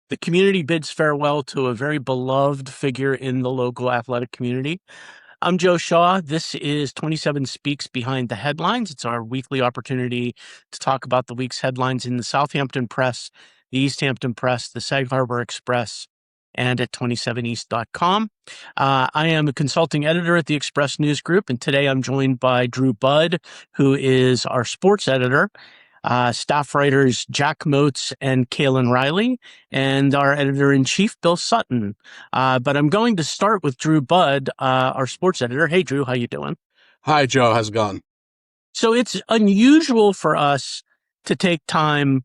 The community bids farewell to a very beloved figure in the local athletic community. I'm Joe Shaw. This is 27 Speaks Behind the Headlines. It's our weekly opportunity to talk about the week's headlines in the Southampton Press, the East Hampton Press, the Sag Harbor Express, and at 27east.com. I am a consulting editor at the Express News Group, and today I'm joined by Drew Budd, who is our sports editor, staff writers Jack Motz and Cailin Riley, and our editor-in-chief, Bill Sutton. But I'm going to start with Drew Budd, our sports editor. Hey, Drew, how you doing? Hi, Joe. How's it going? So it's unusual for us to take time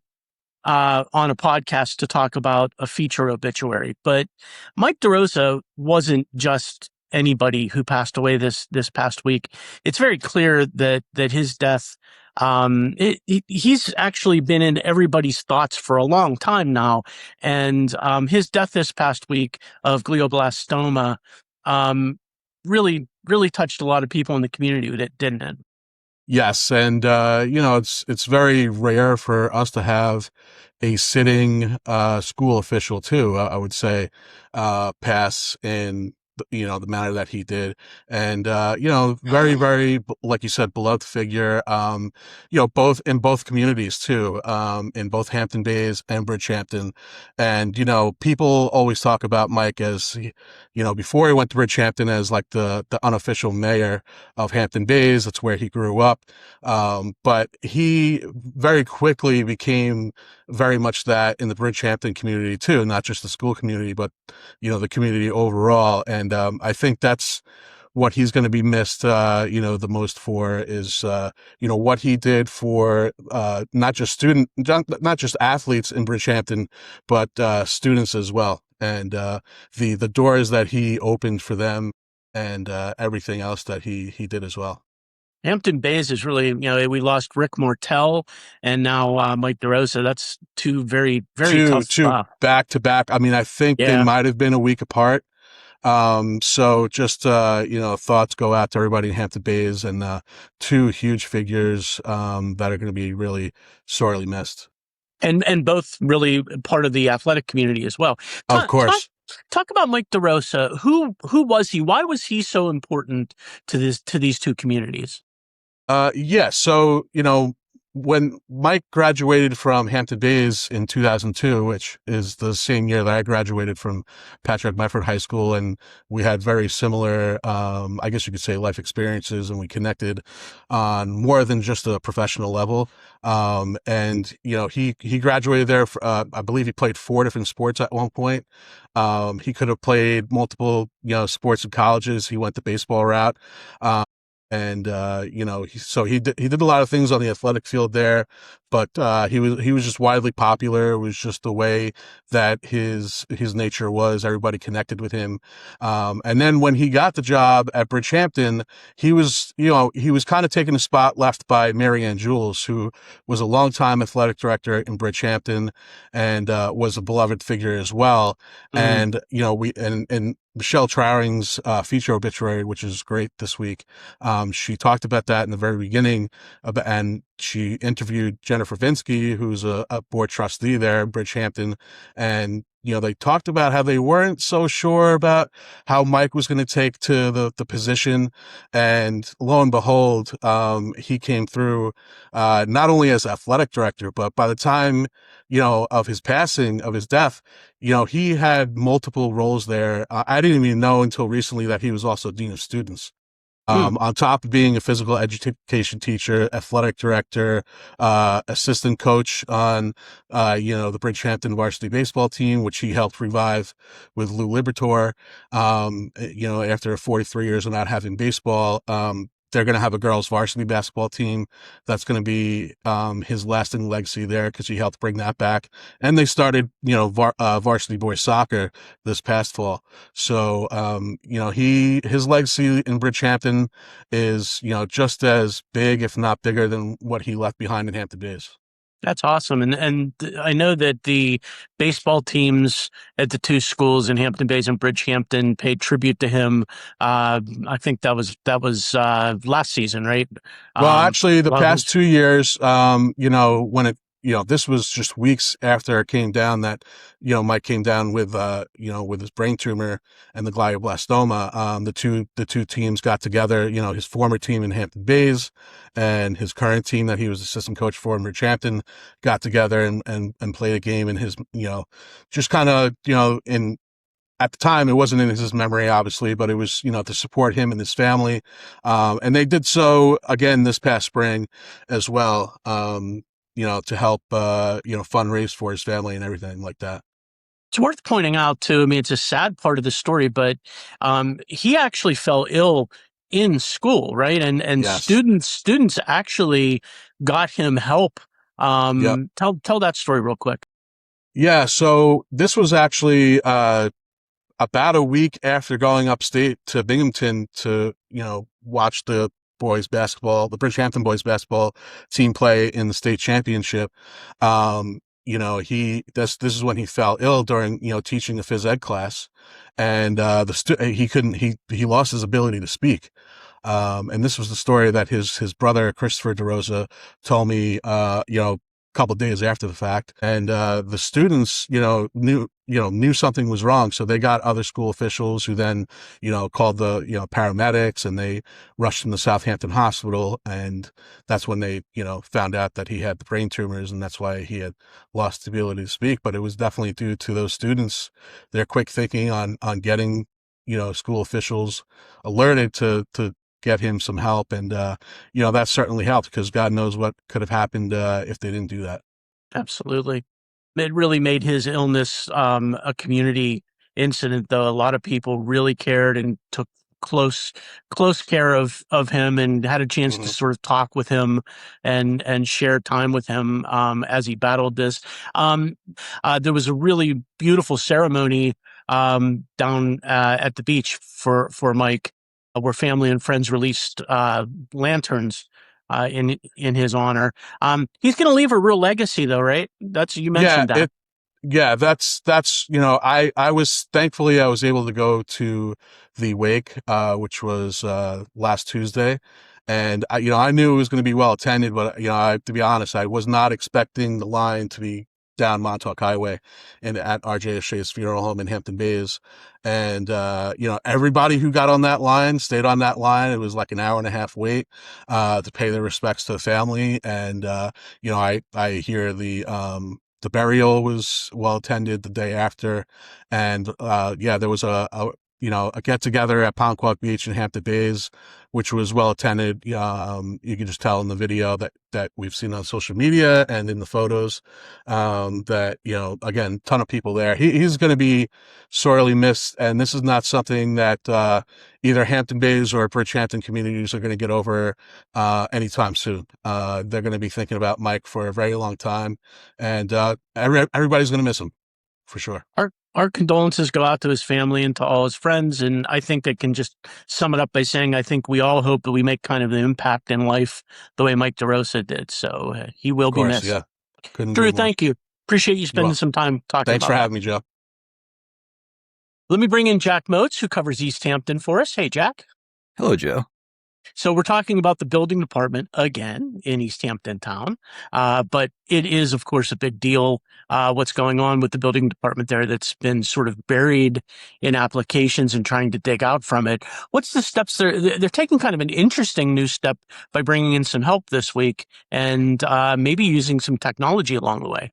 on a podcast to talk about a feature obituary, but Mike DeRosa wasn't just anybody who passed away this past week. It's very clear that his death, he's actually been in everybody's thoughts for a long time now, and his death this past week of glioblastoma really touched a lot of people in the community, didn't it? Yes, and it's very rare for us to have a sitting school official too. I would say pass in the manner that he did, and very very like you said, beloved figure. Both in both communities too, in both Hampton Bays and Bridgehampton, and people always talk about Mike as before he went to Bridgehampton as like the unofficial mayor of Hampton Bays. That's where he grew up. But he very quickly became very much that in the Bridgehampton community too, not just the school community, but, the community overall. And, I think that's what he's going to be missed, the most for is, what he did for, not just athletes in Bridgehampton, but, students as well. And, the doors that he opened for them and, everything else that he did as well. Hampton Bays is really, we lost Rick Mortel and now Mike DeRosa. That's two very, very tough. Two back to back. I mean, I think they Yeah, might have been a week apart. So just, thoughts go out to everybody in Hampton Bays and, two huge figures, that are going to be really sorely missed. and both really part of the athletic community as well. Of Talk talk, course. talk about Mike DeRosa. Who was he? Why was he so important to these two communities? Yeah. So, when Mike graduated from Hampton Bays in 2002, which is the same year that I graduated from Patrick Medford High School, and we had very similar, I guess you could say, life experiences, and we connected on more than just a professional level. And he graduated there. I believe he played 4 different sports at one point. He could have played multiple, sports in colleges. He went the baseball route. And he did a lot of things on the athletic field there, but he was just widely popular. It was just the way that his nature was. Everybody connected with him. And then when he got the job at Bridgehampton, he was kind of taking a spot left by Mary Ann Jules, who was a longtime athletic director in Bridgehampton and was a beloved figure as well. Mm. And and Michelle Trowering's feature obituary, which is great this week. She talked about that in the very beginning, and she interviewed Jennifer Vinsky, who's a board trustee there in Bridgehampton, and they talked about how they weren't so sure about how Mike was going to take to the position, and lo and behold, he came through not only as athletic director, but by the time of his passing, of his death, he had multiple roles there. I didn't even know until recently that he was also dean of students. Mm. On top of being a physical education teacher, athletic director, assistant coach on, the Bridgehampton varsity baseball team, which he helped revive with Lou Libertor. After 43 years of not having baseball, they're going to have a girls varsity basketball team. That's going to be, his lasting legacy there because he helped bring that back. And they started, varsity boys soccer this past fall. So, his legacy in Bridgehampton is, just as big, if not bigger than what he left behind in Hampton Bays. That's awesome. And I know that the baseball teams at the two schools in Hampton Bays and Bridgehampton paid tribute to him. I think that was last season, right? Well, actually, the Well, past 2 years, when it this was just weeks after it came down that, Mike came down with, with his brain tumor and the glioblastoma. The two teams got together, his former team in Hampton Bays and his current team that he was assistant coach for in Bridgehampton got together and played a game in his, just kind of, in, at the time, it wasn't in his memory, obviously, but it was, to support him and his family. And they did so again this past spring as well, to help, fundraise for his family and everything like that. It's worth pointing out too. I mean, it's a sad part of the story, but he actually fell ill in school, right? And Yes. students actually got him help. Yep. Tell that story real quick. Yeah. So this was actually, about a week after going upstate to Binghamton to, watch the Bridgehampton boys basketball team play in the state championship. This is when he fell ill during, teaching a phys ed class, and, he lost his ability to speak. And this was the story that his brother, Christopher DeRosa, told me, couple days after the fact. And the students, knew something was wrong, so they got other school officials who then, called the, paramedics, and they rushed him to Southampton Hospital. And that's when they, found out that he had the brain tumors, and that's why he had lost the ability to speak. But it was definitely due to those students, their quick thinking on getting, school officials alerted to get him some help. And, that certainly helped, because God knows what could have happened, if they didn't do that. Absolutely. It really made his illness a community incident, though. A lot of people really cared and took close care of him, and had a chance to Hmm. sort of talk with him and share time with him as he battled this. Um, there was a really beautiful ceremony down at the beach for Mike, where family and friends released lanterns in his honor. He's going to leave a real legacy, though, right? You Yeah, mentioned that. yeah, that's, thankfully I was able to go to the wake, which was, last Tuesday. And I knew it was going to be well attended, but, to be honest, I was not expecting the line to be down Montauk Highway and at RJ O'Shea's funeral home in Hampton Bays. And, everybody who got on that line stayed on that line. It was like an hour and a half wait, to pay their respects to the family. And, I hear the burial was well attended the day after. And, there was a get together at Ponquag Beach in Hampton Bays, which was well attended. You can just tell in the video that we've seen on social media and in the photos, that, again, ton of people there. He's going to be sorely missed. And this is not something that, either Hampton Bays or Bridgehampton communities are going to get over, anytime soon. They're going to be thinking about Mike for a very long time. And, everybody's going to miss him for sure. Our condolences go out to his family and to all his friends. And I think I can just sum it up by saying I think we all hope that we make kind of an impact in life the way Mike DeRosa did. So he will Of be course. missed. Yeah. Couldn't agree Drew, more. thank you. Appreciate you You're spending welcome. some time talking Thanks about for that. having me, Joe. Let me bring in Jack Motz, who covers East Hampton for us. Hey, Jack. Hello, Joe. So we're talking about the building department again in East Hampton town, but it is, of course, a big deal what's going on with the building department there that's been sort of buried in applications and trying to dig out from it. What's the steps they're taking? Kind of an interesting new step by bringing in some help this week and maybe using some technology along the way.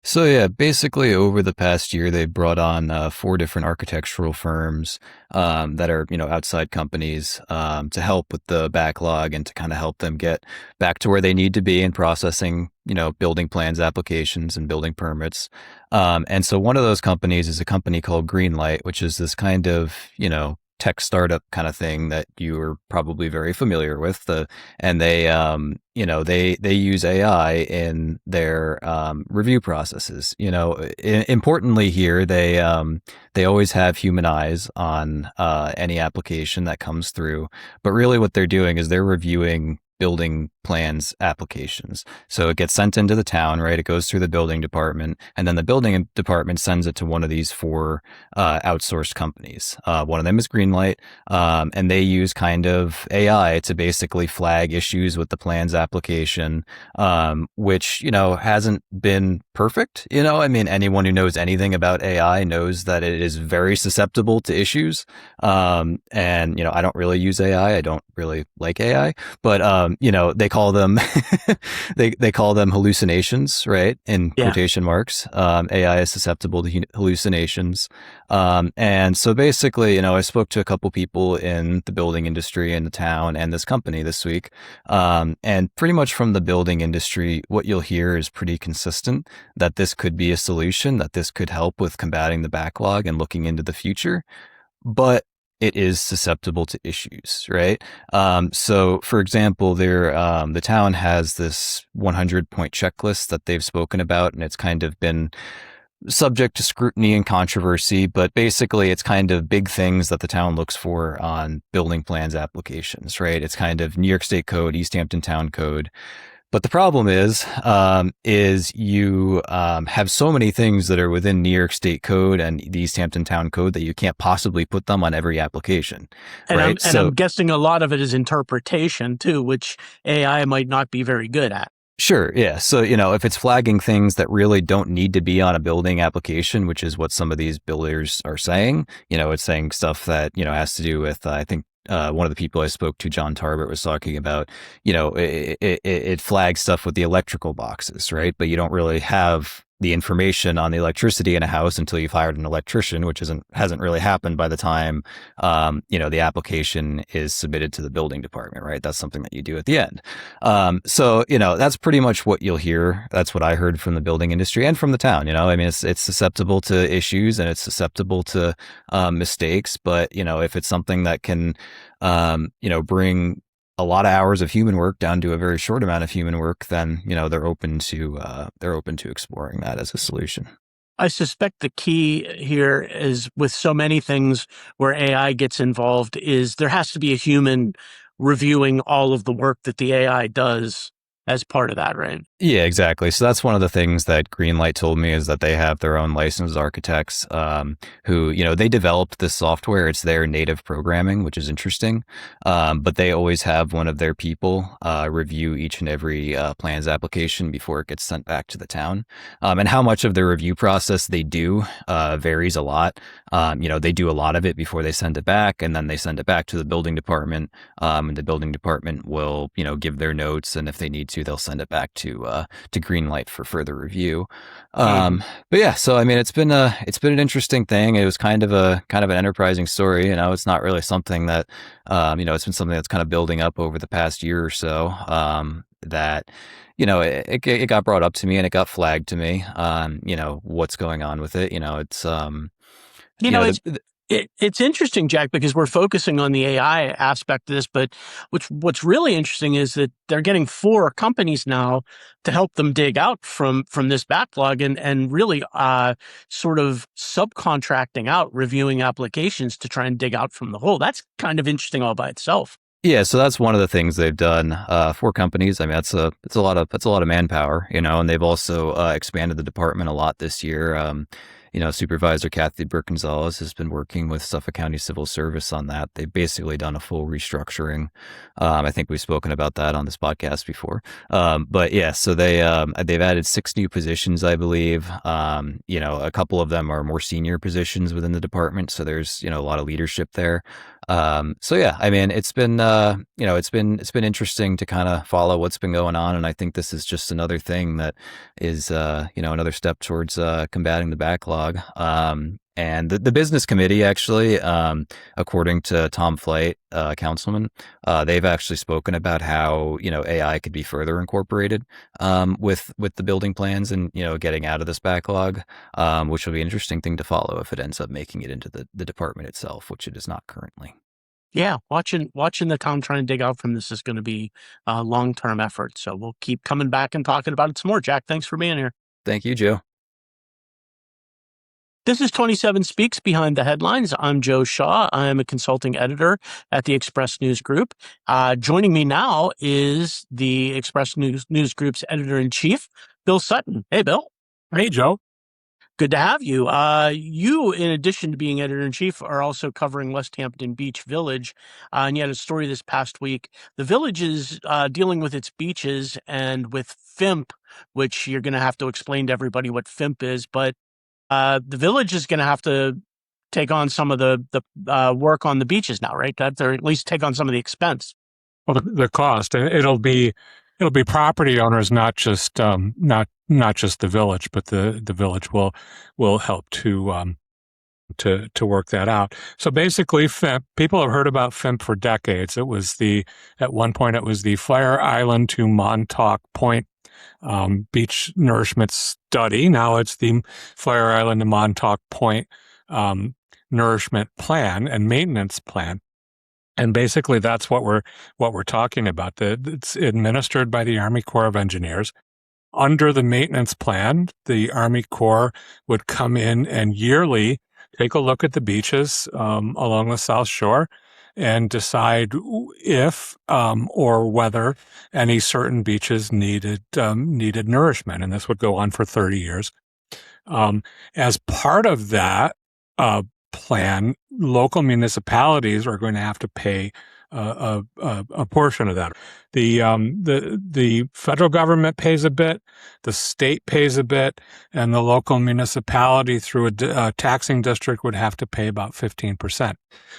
So yeah, basically over the past year, they've brought on 4 different architectural firms that are, outside companies to help with the backlog and to kind of help them get back to where they need to be in processing, building plans, applications, and building permits. And so one of those companies is a company called Greenlight, which is this kind of, tech startup kind of thing that you are probably very familiar with. And they, they use AI in their review processes. Importantly here, they always have human eyes on any application that comes through. But really, what they're doing is they're reviewing building plans applications. So it gets sent into the town, right? It goes through the building department, and then the building department sends it to one of these four outsourced companies. One of them is Greenlight, and they use kind of AI to basically flag issues with the plans application, which, hasn't been perfect. I mean, anyone who knows anything about AI knows that it is very susceptible to issues. And, I don't really use AI. I don't really like AI, but, they call them, they call them hallucinations, right? In Yeah. quotation marks. AI is susceptible to hallucinations. And so basically, I spoke to a couple people in the building industry in the town and this company this week. And pretty much from the building industry, what you'll hear is pretty consistent, that this could be a solution, that this could help with combating the backlog and looking into the future. But it is susceptible to issues, right? So, for example, the town has this 100-point checklist that they've spoken about, and it's kind of been subject to scrutiny and controversy, but basically it's kind of big things that the town looks for on building plans applications, right? It's kind of New York State Code, Easthampton Town Code. But the problem is you have so many things that are within New York State Code and the Easthampton Town Code that you can't possibly put them on every application, And right? I'm guessing a lot of it is interpretation too, which AI might not be very good at. Sure. Yeah. So, if it's flagging things that really don't need to be on a building application, which is what some of these builders are saying, it's saying stuff that, has to do with, I think, one of the people I spoke to, John Tarbert, was talking about, it flags stuff with the electrical boxes, right? But you don't really have the information on the electricity in a house until you've hired an electrician, which hasn't really happened by the time, the application is submitted to the building department, right? That's something that you do at the end. So, that's pretty much what you'll hear. That's what I heard from the building industry and from the town. I mean, it's susceptible to issues and it's susceptible to mistakes, but, if it's something that can, bring a lot of hours of human work down to a very short amount of human work, then, they're open to exploring that as a solution. I suspect the key here is, with so many things where AI gets involved, is there has to be a human reviewing all of the work that the AI does as part of that, right? Yeah, exactly. So that's one of the things that Greenlight told me, is that they have their own licensed architects who, they developed this software. It's their native programming, which is interesting. But they always have one of their people review each and every plans application before it gets sent back to the town. And how much of the review process they do varies a lot. They do a lot of it before they send it back, and then they send it back to the building department. And the building department will, give their notes, and if they need to, they'll send it back to Greenlight for further review. But yeah, so I mean, it's been an interesting thing. It was kind of an enterprising story. It's not really something that, it's been something that's kind of building up over the past year or so. That, it got brought up to me and it got flagged to me. What's going on with it? It's It's interesting, Jack, because we're focusing on the AI aspect of this, but what's really interesting is that they're getting 4 companies now to help them dig out from this backlog and really sort of subcontracting out reviewing applications to try and dig out from the hole. That's kind of interesting all by itself. Yeah, so that's one of the things they've done. 4 companies. I mean, that's a lot of manpower, and they've also expanded the department a lot this year. Supervisor Kathy Burke-Gonzalez has been working with Suffolk County Civil Service on that. They've basically done a full restructuring. I think we've spoken about that on this podcast before. But yeah, so they've added 6 new positions, I believe. A couple of them are more senior positions within the department, so there's a lot of leadership there. So yeah, I mean, it's been interesting to kind of follow what's been going on, and I think this is just another thing that is another step towards combating the backlog. And the business committee, actually, according to Tom Flight, councilman, they've actually spoken about how AI could be further incorporated with the building plans and getting out of this backlog, which will be an interesting thing to follow if it ends up making it into the department itself, which it is not currently. Yeah, watching the town trying to dig out from this is going to be a long-term effort. So we'll keep coming back and talking about it some more. Jack, thanks for being here. Thank you, Joe. This is 27 Speaks Behind the Headlines. I'm Joe Shaw. I am a consulting editor at the Express News Group. Joining me now is the Express News Group's editor-in-chief, Bill Sutton. Hey, Bill. Hey, Joe. Good to have you. You, in addition to being editor-in-chief, are also covering Westhampton Beach Village, and you had a story this past week. The village is dealing with its beaches and with FIMP, which you're going to have to explain to everybody what FIMP is, but the village is going to have to take on some of the work on the beaches now, right? Or at least take on some of the expense. Well, the cost, and it'll be property owners, not just the village, but the village will help to work that out. So basically, FIMP, people have heard about FIMP for decades. At one point it was the Fire Island to Montauk Point beach nourishment study. Now it's the Fire Island to Montauk Point nourishment plan and maintenance plan. And basically, that's what we're talking about. It's administered by the Army Corps of Engineers. Under the maintenance plan, the Army Corps would come in and yearly take a look at the beaches along the South Shore and decide if or whether any certain beaches needed nourishment. And this would go on for 30 years. As part of that plan, local municipalities are going to have to pay a portion of that. The federal government pays a bit, the state pays a bit, and the local municipality through a taxing district would have to pay about 15%.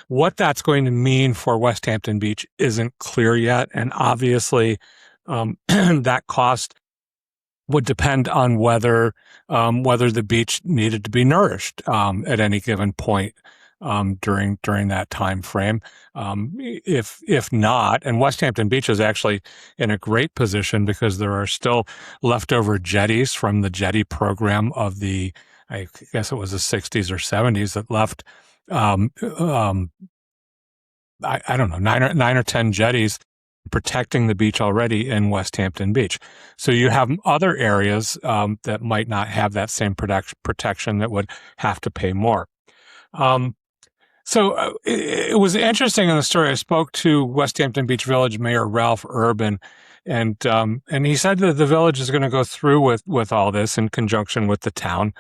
What that's going to mean for Westhampton Beach isn't clear yet, and obviously that cost would depend on whether the beach needed to be nourished at any given point during that time frame. If not, and Westhampton Beach is actually in a great position because there are still leftover jetties from the jetty program of I guess it was the 60s or 70s that left I don't know, nine or 10 jetties protecting the beach already in Westhampton Beach. So you have other areas that might not have that same protection that would have to pay more. So it was interesting in the story. I spoke to Westhampton Beach Village Mayor Ralph Urban, and he said that the village is going to go through with all this in conjunction with the town.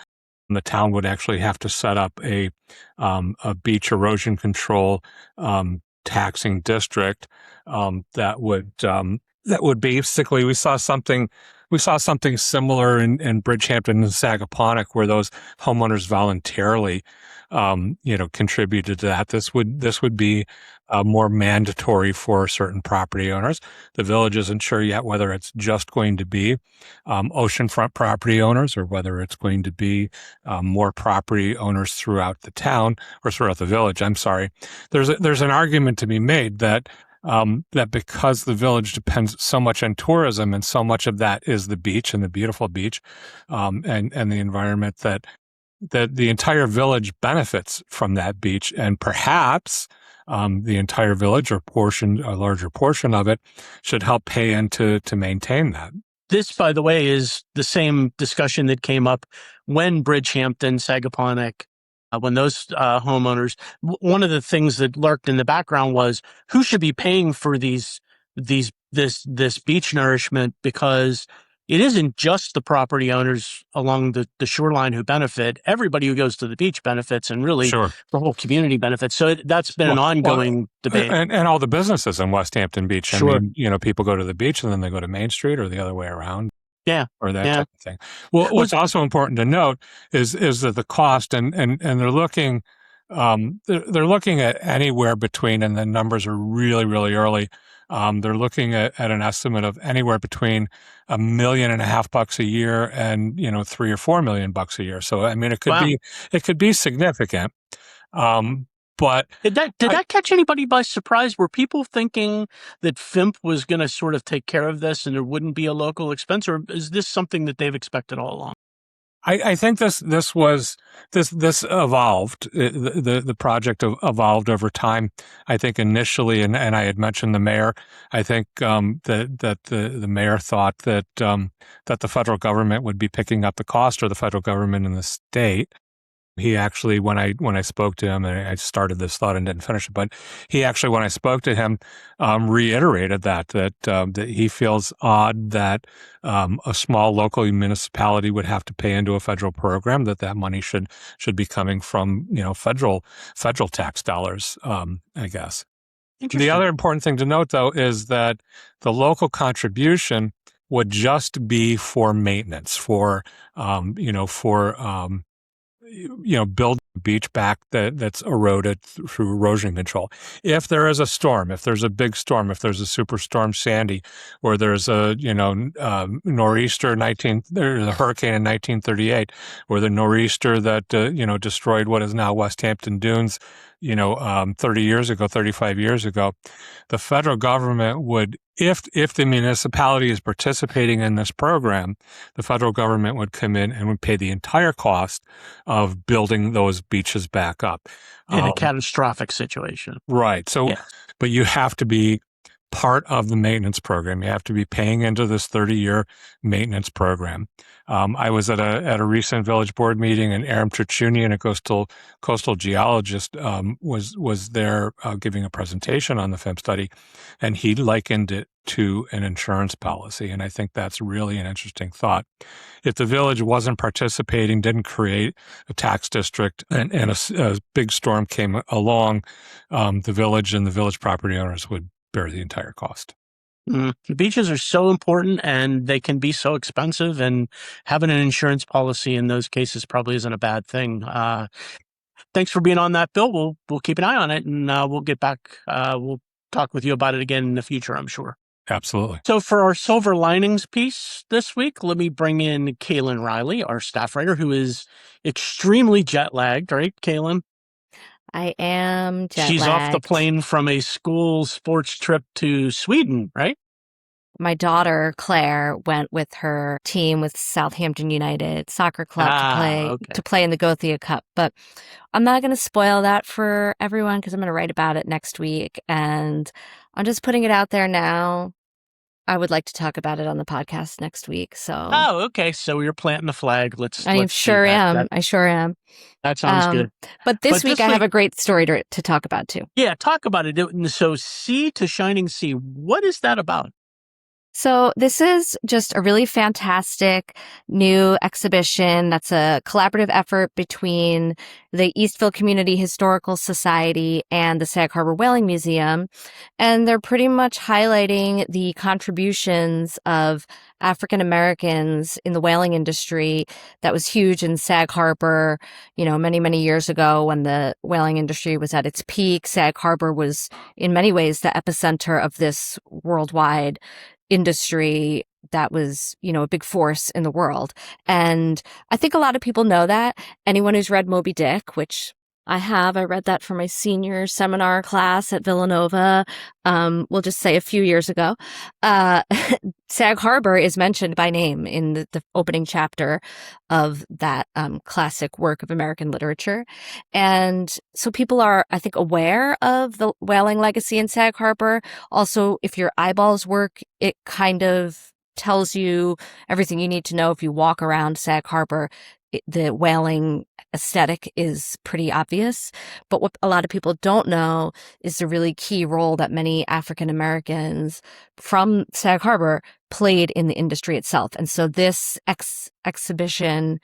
And the town would actually have to set up a beach erosion control taxing district that would basically, we saw something similar in Bridgehampton and Sagaponack, where those homeowners voluntarily contributed to that. This would be more mandatory for certain property owners. The village isn't sure yet whether it's just going to be oceanfront property owners or whether it's going to be more property owners throughout the town or throughout the village. I'm sorry. There's an argument to be made that because the village depends so much on tourism and so much of that is the beach and the beautiful beach and the environment, that the entire village benefits from that beach, and perhaps the entire village or a larger portion of it should help pay in to maintain that. This, by the way, is the same discussion that came up when Bridgehampton, Sagaponack, when those homeowners, one of the things that lurked in the background was who should be paying for this beach nourishment, because it isn't just the property owners along the shoreline who benefit. Everybody who goes to the beach benefits, and really Sure. the whole community benefits. So that's been an ongoing debate. And all the businesses in Westhampton Beach. Sure. I mean, people go to the beach and then they go to Main Street or the other way around. Yeah. Or that type of thing. Well, what's also important to note is that the cost, and they're looking at anywhere between, and the numbers are really, really early. They're looking at an estimate of anywhere between $1.5 million a year and $3 or $4 million a year. So I mean, it could be significant. But did that catch anybody by surprise? Were people thinking that FIMP was going to sort of take care of this and there wouldn't be a local expense, or is this something that they've expected all along? I think this evolved. The project evolved over time. I think initially, and I had mentioned the mayor. I think that the mayor thought that the federal government would be picking up the cost, or the federal government in the state. He actually, when I spoke to him, and I started this thought and didn't finish it, but he actually, when I spoke to him, reiterated that he feels odd that a small local municipality would have to pay into a federal program, that money should be coming from federal tax dollars, I guess. The other important thing to note, though, is that the local contribution would just be for maintenance, for build the beach back that's eroded through erosion control. If there is a storm, if there's a big storm, if there's a superstorm Sandy, or there's a nor'easter there's a hurricane in 1938, or the nor'easter that destroyed what is now Westhampton Dunes, 35 years ago, the federal government would, if the municipality is participating in this program, the federal government would come in and would pay the entire cost of building those beaches back up. In a catastrophic situation. Right. So, yeah. But you have to be part of the maintenance program. You have to be paying into this 30-year maintenance program. I was at a recent village board meeting, and Aram Trichunian, a coastal geologist, was there giving a presentation on the FEM study, and he likened it to an insurance policy. And I think that's really an interesting thought. If the village wasn't participating, didn't create a tax district, and a big storm came along, the village and the village property owners would bear the entire cost. Beaches are so important, and they can be so expensive, and having an insurance policy in those cases probably isn't a bad thing. Thanks for being on that, Bill. We'll keep an eye on it, and we'll get back. We'll talk with you about it again in the future, I'm sure. Absolutely. So for our silver linings piece this week, let me bring in Cailin Riley, our staff writer, who is extremely jet lagged, right, Cailin? I am jet She's lagged. off the plane from a school sports trip to Sweden, right? My daughter, Claire, went with her team with Southampton United Soccer Club to play in the Gothia Cup. But I'm not going to spoil that for everyone because I'm going to write about it next week. And I'm just putting it out there now. I would like to talk about it on the podcast next week. So. Oh, okay. So you're planting the flag. I sure am. That sounds good. But this week I have a great story to talk about too. Yeah, talk about it. So Sea to Shining Sea, what is that about? So this is just a really fantastic new exhibition that's a collaborative effort between the Eastville Community Historical Society and the Sag Harbor Whaling Museum. And they're pretty much highlighting the contributions of African Americans in the whaling industry that was huge in Sag Harbor, many, many years ago when the whaling industry was at its peak. Sag Harbor was in many ways the epicenter of this worldwide industry that was, a big force in the world. And I think a lot of people know that. Anyone who's read Moby Dick, which I read that for my senior seminar class at Villanova, we'll just say a few years ago. Sag Harbor is mentioned by name in the opening chapter of that classic work of American literature. And so people are, I think, aware of the whaling legacy in Sag Harbor. Also, if your eyeballs work, it kind of tells you everything you need to know if you walk around Sag Harbor. The whaling aesthetic is pretty obvious, but what a lot of people don't know is the really key role that many African Americans from Sag Harbor played in the industry itself. And so this exhibition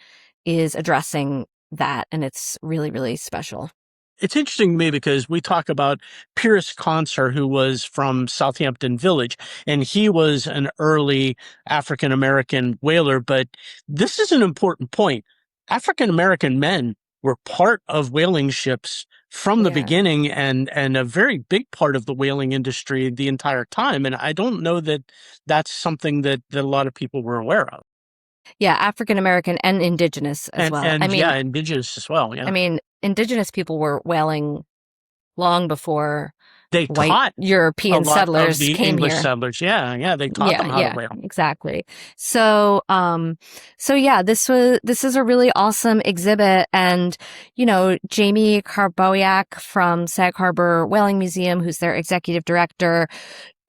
is addressing that, and it's really, really special. It's interesting to me because we talk about Pierce Conser, who was from Southampton Village, and he was an early African-American whaler. But this is an important point. African-American men were part of whaling ships from the beginning and a very big part of the whaling industry the entire time. And I don't know that that's something that a lot of people were aware of. Yeah, African-American and indigenous as well. Indigenous as well. Yeah. I mean, indigenous people were whaling long before they white European settlers came English here. Settlers, yeah, they taught them how to whale. Exactly. So, this is a really awesome exhibit, and Jamie Karbowiak from Sag Harbor Whaling Museum, who's their executive director,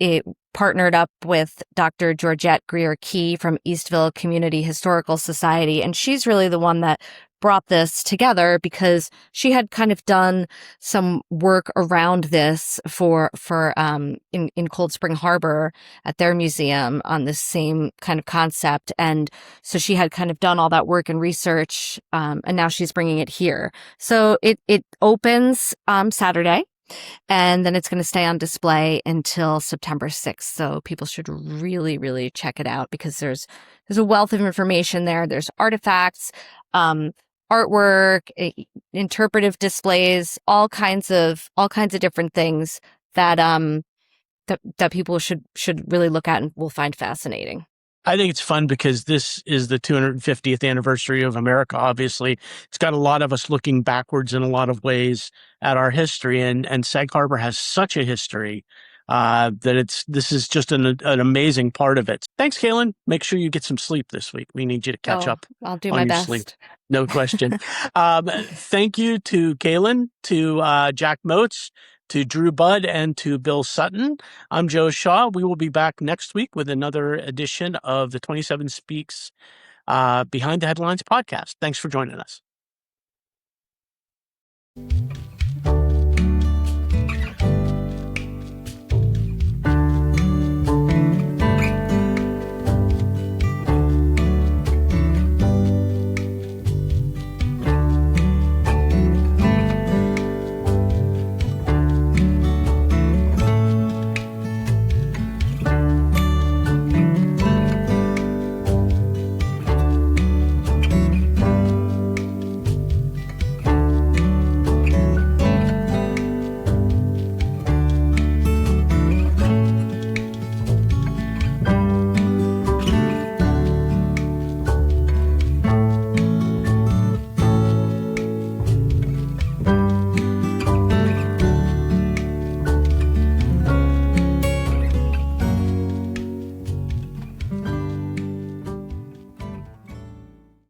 it partnered up with Dr. Georgette Greer-Key from Eastville Community Historical Society, and she's really the one that brought this together because she had kind of done some work around this in Cold Spring Harbor at their museum on this same kind of concept. And so she had kind of done all that work and research, and now she's bringing it here. So it opens Saturday, and then it's going to stay on display until September 6th. So people should really, really check it out because there's a wealth of information there. There's artifacts, artwork, interpretive displays, all kinds of different things that that people should really look at and will find fascinating. I think it's fun because this is the 250th anniversary of America. Obviously, it's got a lot of us looking backwards in a lot of ways at our history, and Sag Harbor has such a history that this is just an amazing part of it. Thanks, Cailin. Make sure you get some sleep this week. We need you to catch up. I'll do on my your best. Sleep. No question. Thank you to Cailin, to Jack Motz, to Drew Budd, and to Bill Sutton. I'm Joe Shaw. We will be back next week with another edition of the 27 Speaks Behind the Headlines podcast. Thanks for joining us.